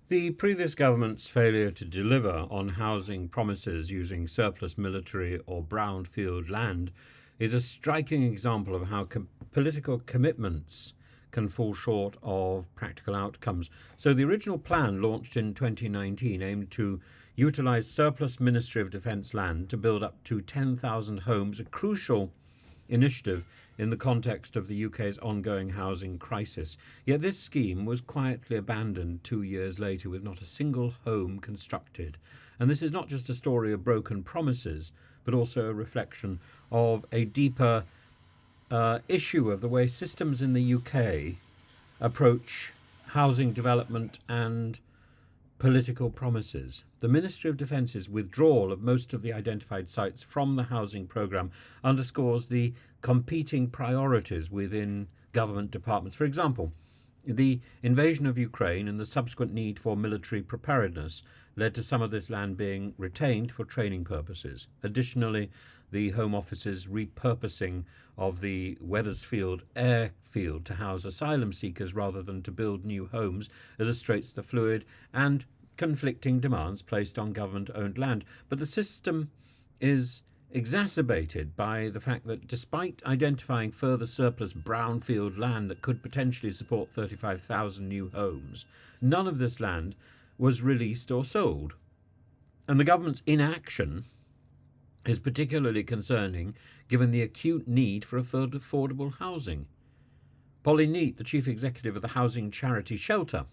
The previous government's failure to deliver on housing promises using surplus military or brownfield land is a striking example of how political commitments can fall short of practical outcomes. So, the original plan, launched in 2019, aimed to utilise surplus Ministry of Defence land to build up to 10,000 homes, a crucial initiative in the context of the UK's ongoing housing crisis. Yet this scheme was quietly abandoned 2 years later with not a single home constructed. And this is not just a story of broken promises, but also a reflection of a deeper issue of the way systems in the UK approach housing development and political promises. The Ministry of Defence's withdrawal of most of the identified sites from the housing programme underscores the competing priorities within government departments. For example, the invasion of Ukraine and the subsequent need for military preparedness led to some of this land being retained for training purposes. Additionally, the Home Office's repurposing of the Wethersfield airfield to house asylum seekers rather than to build new homes illustrates the fluid and conflicting demands placed on government-owned land. But the system is exacerbated by the fact that despite identifying further surplus brownfield land that could potentially support 35,000 new homes, none of this land was released or sold. And the government's inaction is particularly concerning given the acute need for affordable housing. Polly Neate, the chief executive of the housing charity Shelter,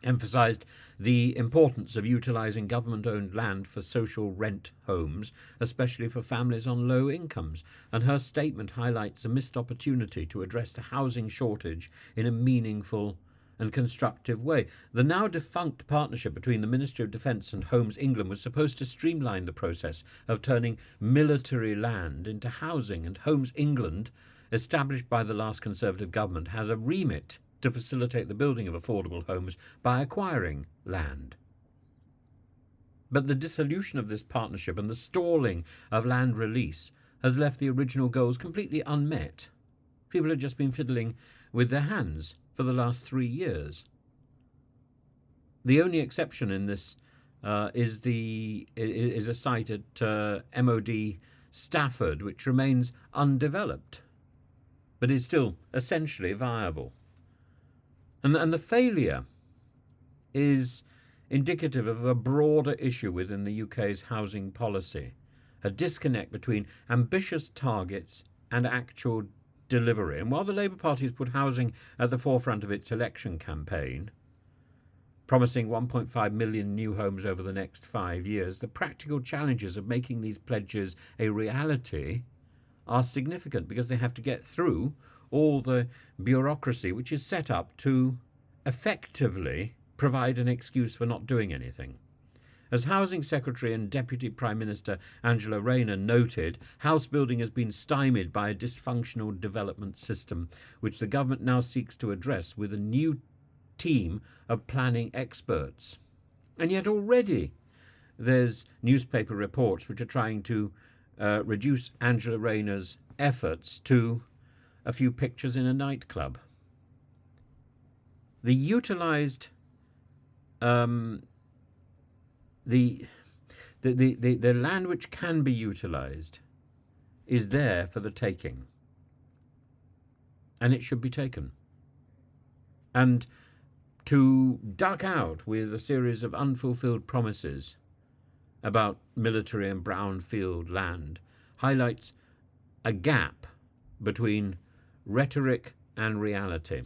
emphasised the importance of utilising government-owned land for social rent homes, especially for families on low incomes, and her statement highlights a missed opportunity to address the housing shortage in a meaningful and constructive way. The now defunct partnership between the Ministry of Defence and Homes England was supposed to streamline the process of turning military land into housing, and Homes England, established by the last Conservative government, has a remit to facilitate the building of affordable homes by acquiring land. But the dissolution of this partnership and the stalling of land release has left the original goals completely unmet. People have just been fiddling with their hands for the last 3 years. The only exception in this is a site at MOD Stafford, which remains undeveloped, but is still essentially viable. And the failure is indicative of a broader issue within the UK's housing policy, a disconnect between ambitious targets and actual delivery. And while the Labour Party has put housing at the forefront of its election campaign, promising 1.5 million new homes over the next 5 years, the practical challenges of making these pledges a reality are significant because they have to get through all the bureaucracy which is set up to effectively provide an excuse for not doing anything. As Housing Secretary and Deputy Prime Minister Angela Rayner noted, house building has been stymied by a dysfunctional development system, which the government now seeks to address with a new team of planning experts. And yet already there's newspaper reports which are trying to reduce Angela Rayner's efforts to a few pictures in a nightclub. The utilised the land which can be utilised is there for the taking, and it should be taken. And to duck out with a series of unfulfilled promises about military and brownfield land highlights a gap between rhetoric and reality.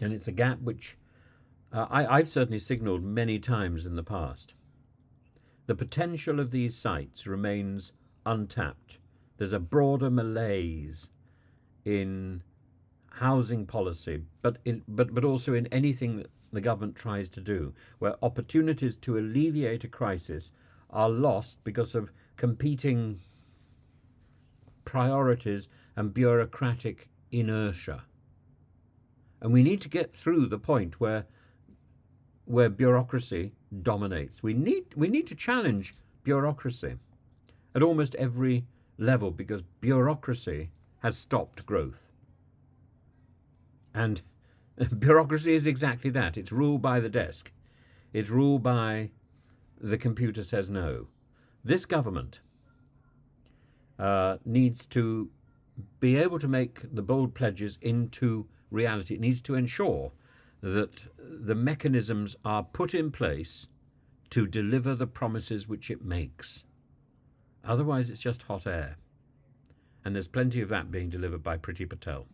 And it's a gap which I've certainly signalled many times in the past. The potential of these sites remains untapped. There's a broader malaise in housing policy, but also in anything that the government tries to do, where opportunities to alleviate a crisis are lost because of competing priorities and bureaucratic inertia. And we need to get through the point where bureaucracy dominates. We need to challenge bureaucracy at almost every level, because bureaucracy has stopped growth. And bureaucracy is exactly that. It's ruled by the desk. It's ruled by the computer says no. This government needs to be able to make the bold pledges into reality. It needs to ensure that the mechanisms are put in place to deliver the promises which it makes. Otherwise, it's just hot air. And there's plenty of that being delivered by Priti Patel.